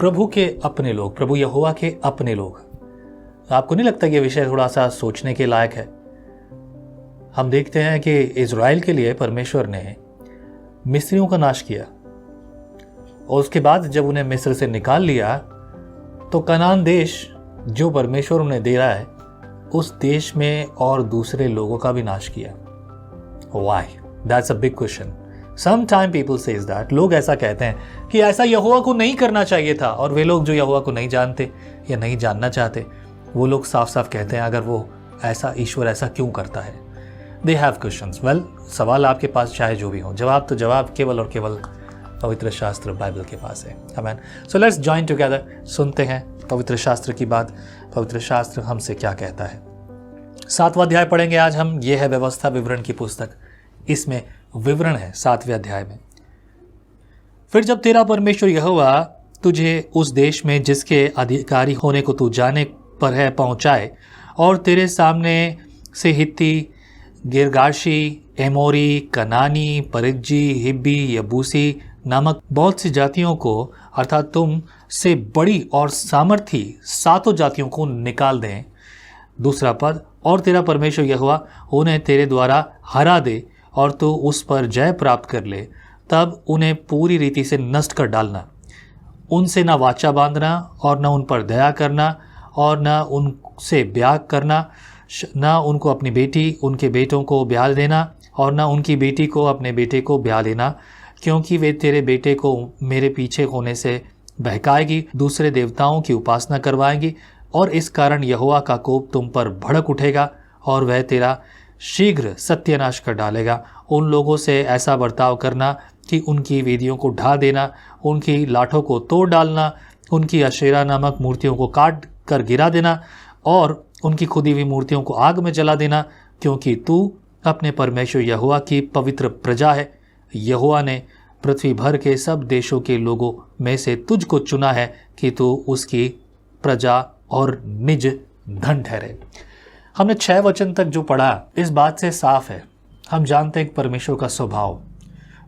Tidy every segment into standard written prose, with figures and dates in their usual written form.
प्रभु के अपने लोग, प्रभु यहोवा के अपने लोग। आपको नहीं लगता ये विषय थोड़ा सा सोचने के लायक है? हम देखते हैं कि इज़राइल के लिए परमेश्वर ने मिस्रियों का नाश किया और उसके बाद जब उन्हें मिस्र से निकाल लिया तो कनान देश जो परमेश्वर उन्हें दे रहा है उस देश में और दूसरे लोगों का भी नाश किया। Why? That's a big question. Sometimes people says that, लोग ऐसा कहते हैं कि ऐसा यहोवा को नहीं करना चाहिए था, और वे लोग जो यहोवा को नहीं जानते या नहीं जानना चाहते वो लोग साफ साफ कहते हैं अगर वो ऐसा ईश्वर ऐसा क्यों करता है। They have questions. Well, सवाल आपके पास चाहे जो भी हो, जवाब तो जवाब केवल और केवल पवित्र शास्त्र बाइबल के पास है। आमीन। सो लेट्स जॉइन टुगेदर, सुनते हैं पवित्र शास्त्र की बात, पवित्र शास्त्र हमसे क्या कहता है। 7वां अध्याय पढ़ेंगे आज हम। ये है व्यवस्था विवरण की पुस्तक, इसमें विवरण है 7वें अध्याय में। फिर जब तेरा परमेश्वर यहोवा तुझे उस देश में जिसके अधिकारी होने को तू जाने पर है पहुंचाए, और तेरे सामने से हित्ती, गिरगाशी, एमोरी, कनानी, परिज्जी, हिब्बी, यबूसी नामक बहुत सी जातियों को, अर्थात तुम से बड़ी और सामर्थी 7 जातियों को निकाल दें। दूसरा पद, और तेरा परमेश्वर यहोवा उन्हें तेरे द्वारा हरा दे और तू उस पर जय प्राप्त कर ले, तब उन्हें पूरी रीति से नष्ट कर डालना। उनसे न वाचा बांधना और न उन पर दया करना और न उनसे ब्याह करना, न उनको अपनी बेटी उनके बेटों को ब्याह देना और न उनकी बेटी को अपने बेटे को ब्याह देना, क्योंकि वे तेरे बेटे को मेरे पीछे होने से बहकाएगी, दूसरे देवताओं की उपासना करवाएंगी, और इस कारण यहोवा का कोप तुम पर भड़क उठेगा और वह तेरा शीघ्र सत्यानाश कर डालेगा। उन लोगों से ऐसा बर्ताव करना कि उनकी वेदियों को ढा देना, उनकी लाठों को तोड़ डालना, उनकी अशेरा नामक मूर्तियों को काट कर गिरा देना और उनकी खुदी हुई मूर्तियों को आग में जला देना, क्योंकि तू अपने परमेश्वर यहोवा की पवित्र प्रजा है। यहोवा ने पृथ्वी भर के सब देशों के लोगों में से तुझको चुना है कि तू उसकी प्रजा और निज धन ठहरे। हमने 6 वचन तक जो पढ़ा, इस बात से साफ है, हम जानते हैं कि परमेश्वर का स्वभाव,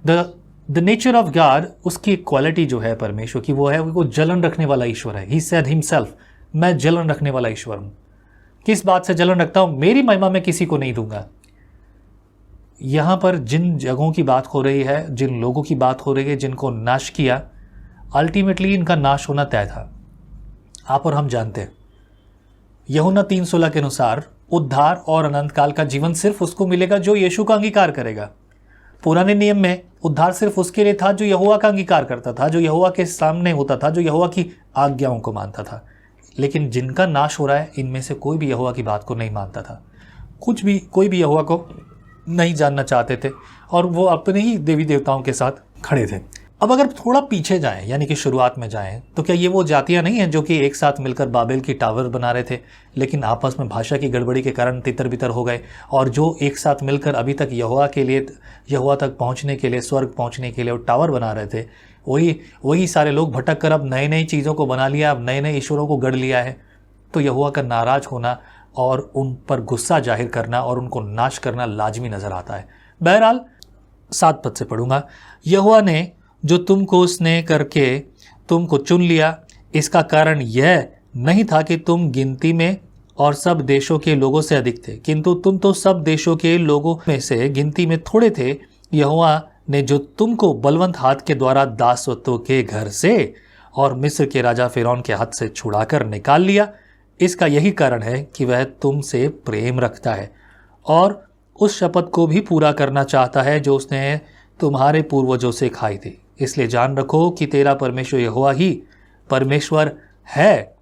द नेचर ऑफ गॉड, उसकी क्वालिटी जो है परमेश्वर की, वो है वो जलन रखने वाला ईश्वर है। ही सेड हिमसेल्फ, मैं जलन रखने वाला ईश्वर हूँ। किस बात से जलन रखता हूँ? मेरी महिमा मैं किसी को नहीं दूंगा। यहाँ पर जिन जगहों की बात हो रही है, जिन लोगों की बात हो रही है जिनको नाश किया, अल्टीमेटली इनका नाश होना तय था। आप और हम जानते हैं यूहन्ना 3:16 के अनुसार उद्धार और अनंत काल का जीवन सिर्फ उसको मिलेगा जो यीशु का अंगीकार करेगा। पुराने नियम में उद्धार सिर्फ उसके लिए था जो यहोवा का अंगीकार करता था, जो यहोवा के सामने होता था, जो यहोवा की आज्ञाओं को मानता था। लेकिन जिनका नाश हो रहा है, इनमें से कोई भी यहोवा की बात को नहीं मानता था, कोई भी यहोवा को नहीं जानना चाहते थे और वो अपने ही देवी देवताओं के साथ खड़े थे। अब अगर थोड़ा पीछे जाएं, यानी कि शुरुआत में जाएं, तो क्या ये वो जातियां नहीं हैं जो कि एक साथ मिलकर बाबेल की टावर बना रहे थे, लेकिन आपस में भाषा की गड़बड़ी के कारण तितर बितर हो गए, और जो एक साथ मिलकर अभी तक यहोवा तक पहुंचने के लिए, स्वर्ग पहुंचने के लिए वो टावर बना रहे थे, वही सारे लोग भटक कर अब नई नई चीज़ों को बना लिया, अब नए नए ईश्वरों को गढ़ लिया है। तो यहोवा का नाराज होना और उन पर गुस्सा जाहिर करना और उनको नाश करना लाजमी नजर आता है। बहरहाल 7 पद से पढ़ूंगा। यहोवा ने जो तुमको स्नेह करके तुमको चुन लिया, इसका कारण यह नहीं था कि तुम गिनती में और सब देशों के लोगों से अधिक थे, किंतु तुम तो सब देशों के लोगों में से गिनती में थोड़े थे। यहोवा ने जो तुमको बलवंत हाथ के द्वारा दासत्व के घर से और मिस्र के राजा फिरौन के हाथ से छुड़ाकर निकाल लिया, इसका यही कारण है कि वह तुमसे प्रेम रखता है और उस शपथ को भी पूरा करना चाहता है जो उसने तुम्हारे पूर्वजों से खाई थी। इसलिए जान रखो कि तेरा परमेश्वर यहोवा ही परमेश्वर है।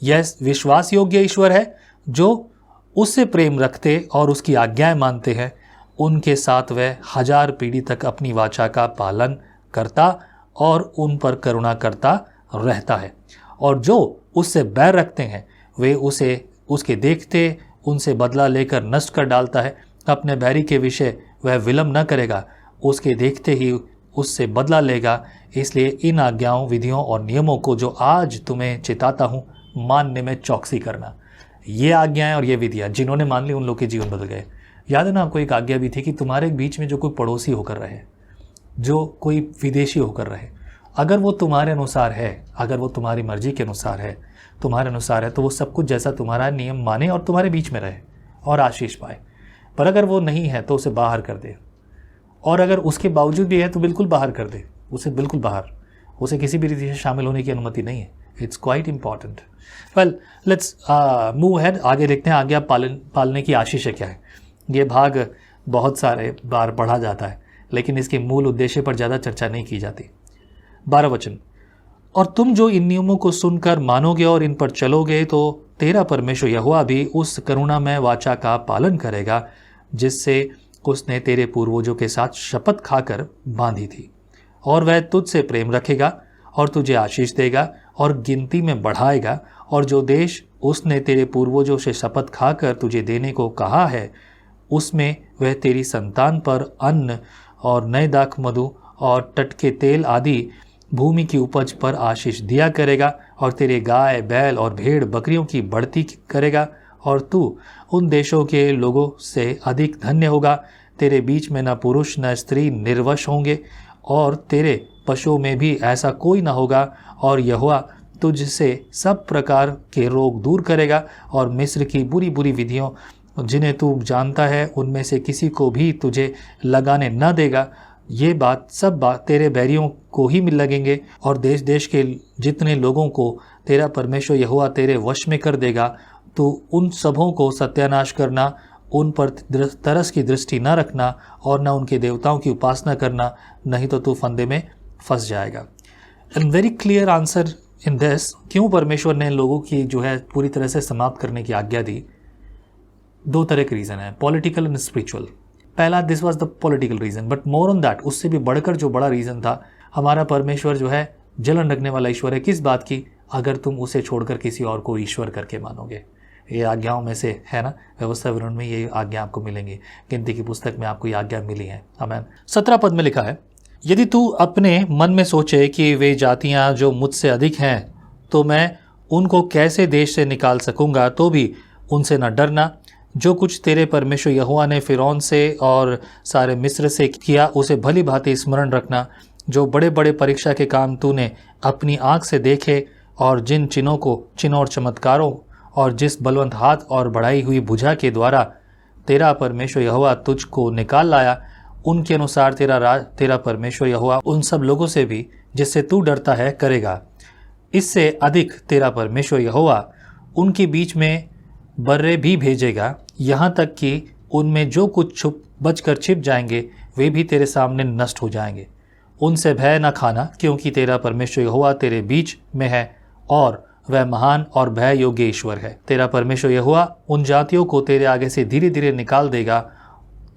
यह विश्वास योग्य ईश्वर है। जो उससे प्रेम रखते और उसकी आज्ञाएं मानते हैं, उनके साथ वह 1000 पीढ़ी तक अपनी वाचा का पालन करता और उन पर करुणा करता रहता है। और जो उससे बैर रखते हैं, वे उसके देखते उनसे बदला लेकर नष्ट कर डालता है। अपने बैरी के विषय वह विलंब न करेगा, उसके देखते ही उससे बदला लेगा। इसलिए इन आज्ञाओं, विधियों और नियमों को जो आज तुम्हें चिताता हूँ, मानने में चौकसी करना। ये आज्ञाएं और ये विधियाँ जिन्होंने मान ली, उन लोग के जीवन बदल गए। याद है ना, आपको एक आज्ञा भी थी कि तुम्हारे बीच में जो कोई पड़ोसी होकर रहे, जो कोई विदेशी होकर रहे, अगर वो तुम्हारे अनुसार है, अगर वो तुम्हारी मर्जी के अनुसार है, तुम्हारे अनुसार है, तो वो सब कुछ जैसा तुम्हारा नियम माने और तुम्हारे बीच में रहे और आशीष पाए। पर अगर वो नहीं है तो उसे बाहर कर दे, और अगर उसके बावजूद भी है तो बिल्कुल बाहर कर दे, उसे बिल्कुल बाहर, उसे किसी भी रीति से शामिल होने की अनुमति नहीं है। It's quite important. Well, let's move head, आगे देखते हैं आज्ञा पालने की आशीष क्या है। ये भाग बहुत सारे बार पढ़ा जाता है, लेकिन इसके मूल उद्देश्य पर ज़्यादा चर्चा नहीं की जाती। 12 वचन, और तुम जो इन नियमों को सुनकर मानोगे और इन पर चलोगे, तो तेरा परमेश्वर यहोवा भी उस करुणामय वाचा का पालन करेगा जिससे उसने तेरे पूर्वजों के साथ शपथ खाकर बांधी थी, और वह तुझसे प्रेम रखेगा और तुझे आशीष देगा और गिनती में बढ़ाएगा, और जो देश उसने तेरे पूर्वजों से शपथ खाकर तुझे देने को कहा है, उसमें वह तेरी संतान पर अन्न और नए दाख मधु और टटके तेल आदि भूमि की उपज पर आशीष दिया करेगा, और तेरे गाय बैल और भेड़ बकरियों की बढ़ती करेगा, और तू उन देशों के लोगों से अधिक धन्य होगा। तेरे बीच में न पुरुष न स्त्री निर्वश होंगे, और तेरे पशुओं में भी ऐसा कोई न होगा, और यहोवा तुझसे सब प्रकार के रोग दूर करेगा, और मिस्र की बुरी बुरी विधियों जिन्हें तू जानता है उनमें से किसी को भी तुझे लगाने न देगा। ये सब बात तेरे बैरियों को ही मिल लगेंगे, और देश देश के जितने लोगों को तेरा परमेश्वर यहोवा तेरे वश में कर देगा, तो उन सबों को सत्यानाश करना, उन पर तरस की दृष्टि न रखना, और न उनके देवताओं की उपासना करना, नहीं तो तू फंदे में फंस जाएगा। And very clear answer in this, क्यों परमेश्वर ने लोगों की जो है पूरी तरह से समाप्त करने की आज्ञा दी। 2 तरह के रीज़न है, पॉलिटिकल एंड स्पिरिचुअल। पहला, this was the political reason, but more on that, उससे भी बढ़कर जो बड़ा रीज़न था, हमारा परमेश्वर जो है जलन रखने वाला ईश्वर है। किस बात की? अगर तुम उसे छोड़कर किसी और को ईश्वर करके मानोगे। ये आज्ञाओं में से है ना, व्यवस्था विवरण में ये आज्ञा आपको मिलेंगी, गिनती की पुस्तक में आपको ये आज्ञा मिली है। आमीन। 17 पद में लिखा है, यदि तू अपने मन में सोचे कि वे जातियां जो मुझसे अधिक हैं तो मैं उनको कैसे देश से निकाल सकूंगा, तो भी उनसे न डरना। जो कुछ तेरे परमेश्वर यहोवा ने फिरौन से और सारे मिस्र से किया, उसे भली भांति स्मरण रखना। जो बड़े बड़े परीक्षा के काम तूने अपनी आँख से देखे, और जिन चिन्हों और चमत्कारों और जिस बलवंत हाथ और बढ़ाई हुई भुजा के द्वारा तेरा परमेश्वर यहोवा तुझको निकाल लाया, उनके अनुसार तेरा परमेश्वर यहोवा उन सब लोगों से भी जिससे तू डरता है करेगा। इससे अधिक तेरा परमेश्वर यहोवा उनके बीच में बर्रे भी भेजेगा, यहाँ तक कि उनमें जो कुछ बचकर छिप जाएंगे वे भी तेरे सामने नष्ट हो जाएंगे। उनसे भय न खाना, क्योंकि तेरा परमेश्वर यहोवा तेरे बीच में है, और वह महान और भय योग्य ईश्वर है। तेरा परमेश्वर यहोवा उन जातियों को तेरे आगे से धीरे धीरे निकाल देगा,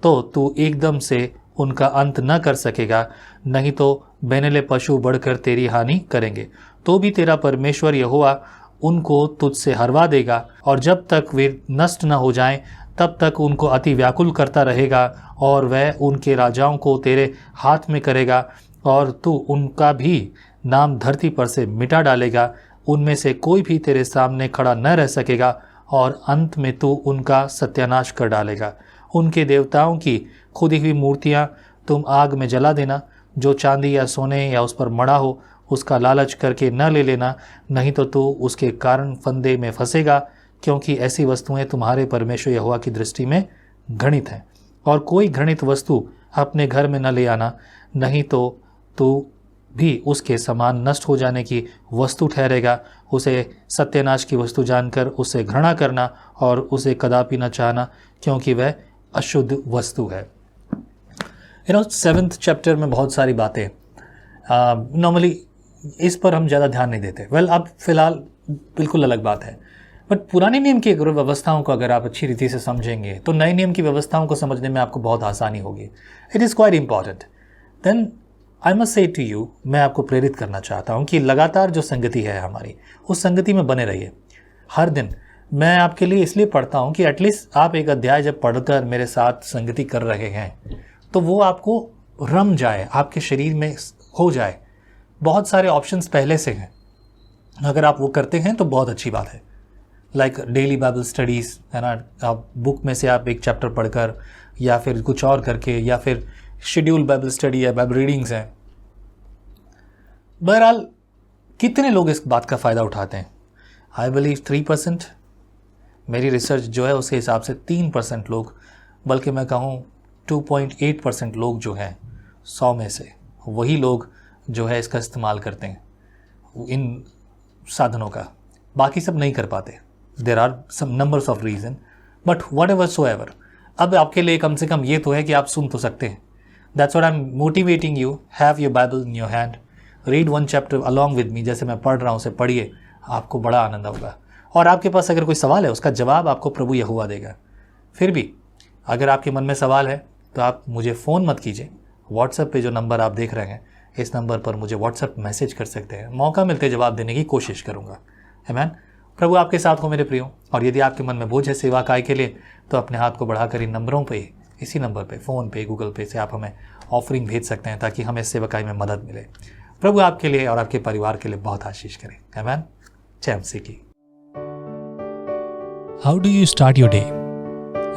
तो तू एकदम से उनका अंत न कर सकेगा, नहीं तो बेनले पशु बढ़कर तेरी हानि करेंगे। तो भी तेरा परमेश्वर यहोवा उनको तुझसे हरवा देगा, और जब तक वे नष्ट न हो जाएं तब तक उनको अति व्याकुल करता रहेगा, और वह उनके राजाओं को तेरे हाथ में करेगा, और तू उनका भी नाम धरती पर से मिटा डालेगा। उनमें से कोई भी तेरे सामने खड़ा न रह सकेगा, और अंत में तू उनका सत्यानाश कर डालेगा। उनके देवताओं की खुदी हुई मूर्तियाँ तुम आग में जला देना। जो चांदी या सोने या उस पर मड़ा हो उसका लालच करके न ले लेना, नहीं तो तू उसके कारण फंदे में फंसेगा, क्योंकि ऐसी वस्तुएं तुम्हारे परमेश्वर यहोवा की दृष्टि में घृणित हैं। और कोई घृणित वस्तु अपने घर में न ले आना, नहीं तो तू भी उसके समान नष्ट हो जाने की वस्तु ठहरेगा। उसे सत्यानाश की वस्तु जानकर उसे घृणा करना और उसे कदापि न चाहना, क्योंकि वह अशुद्ध वस्तु है। 7th चैप्टर में बहुत सारी बातें, नॉर्मली इस पर हम ज़्यादा ध्यान नहीं देते। अब फिलहाल बिल्कुल अलग बात है, बट पुराने नियम की व्यवस्थाओं को अगर आप अच्छी रीति से समझेंगे तो नए नियम की व्यवस्थाओं को समझने में आपको बहुत आसानी होगी। It is quite important. Then I must say to you, मैं आपको प्रेरित करना चाहता हूँ कि लगातार जो संगति है हमारी, उस संगति में बने रहिए। हर दिन मैं आपके लिए इसलिए पढ़ता हूँ कि एटलीस्ट आप एक अध्याय जब पढ़कर मेरे साथ संगति कर रहे हैं तो वो आपको रम जाए, आपके शरीर में हो जाए। बहुत सारे ऑप्शंस पहले से हैं, अगर आप वो करते हैं तो बहुत अच्छी बात है। लाइक डेली बाइबल स्टडीज़ है ना, आप बुक में से आप एक चैप्टर पढ़कर या फिर कुछ और करके, या फिर शेड्यूल बाइबल स्टडी या बाइबल रीडिंग्स हैं। बहरहाल कितने लोग इस बात का फ़ायदा उठाते हैं? I believe 3%। मेरी रिसर्च जो है उसके हिसाब से 3% लोग, बल्कि मैं कहूँ 2.8% लोग जो हैं 100 में से, वही लोग जो है इसका इस्तेमाल करते हैं इन साधनों का। बाकी सब नहीं कर पाते। There are some numbers of reason, but whatsoever, अब आपके लिए कम से कम ये तो है कि आप सुन तो सकते हैं। That's what I am motivating you. Have your Bible in your hand, read one chapter along with me. जैसे मैं पढ़ रहा हूँ उसे पढ़िए, आपको बड़ा आनंद होगा। और आपके पास अगर कोई सवाल है उसका जवाब आपको प्रभु यहोवा देगा। फिर भी अगर आपके मन में सवाल है तो आप मुझे फ़ोन मत कीजिए। व्हाट्सएप पे जो नंबर आप देख रहे हैं, इस नंबर पर मुझे व्हाट्सएप मैसेज कर सकते हैं। मौका मिलते जवाब देने की कोशिश करूँगा। आमीन। प्रभु आपके साथ हो मेरे प्रियो। और यदि आपके मन में बोझ है सेवा काय के लिए, तो अपने हाथ को बढ़ाकर इन नंबरों पे, इसी नंबर पे, फ़ोन पे, गूगल पे से आप हमें ऑफरिंग भेज सकते हैं, ताकि हमें सेवकाई में मदद मिले। प्रभु आपके लिए और आपके परिवार के लिए बहुत आशीष करें। आमीन। जय मसीह की। How do you start your day?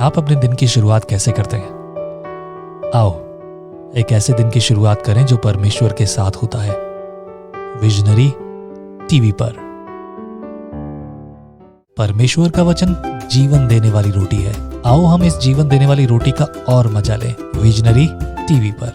आप अपने दिन की शुरुआत कैसे करते हैं? आओ एक ऐसे दिन की शुरुआत करें जो परमेश्वर के साथ होता है। विजनरी टीवी पर। परमेश्वर का वचन जीवन देने वाली रोटी है। आओ हम इस जीवन देने वाली रोटी का और मजा लें। विजनरी टीवी पर।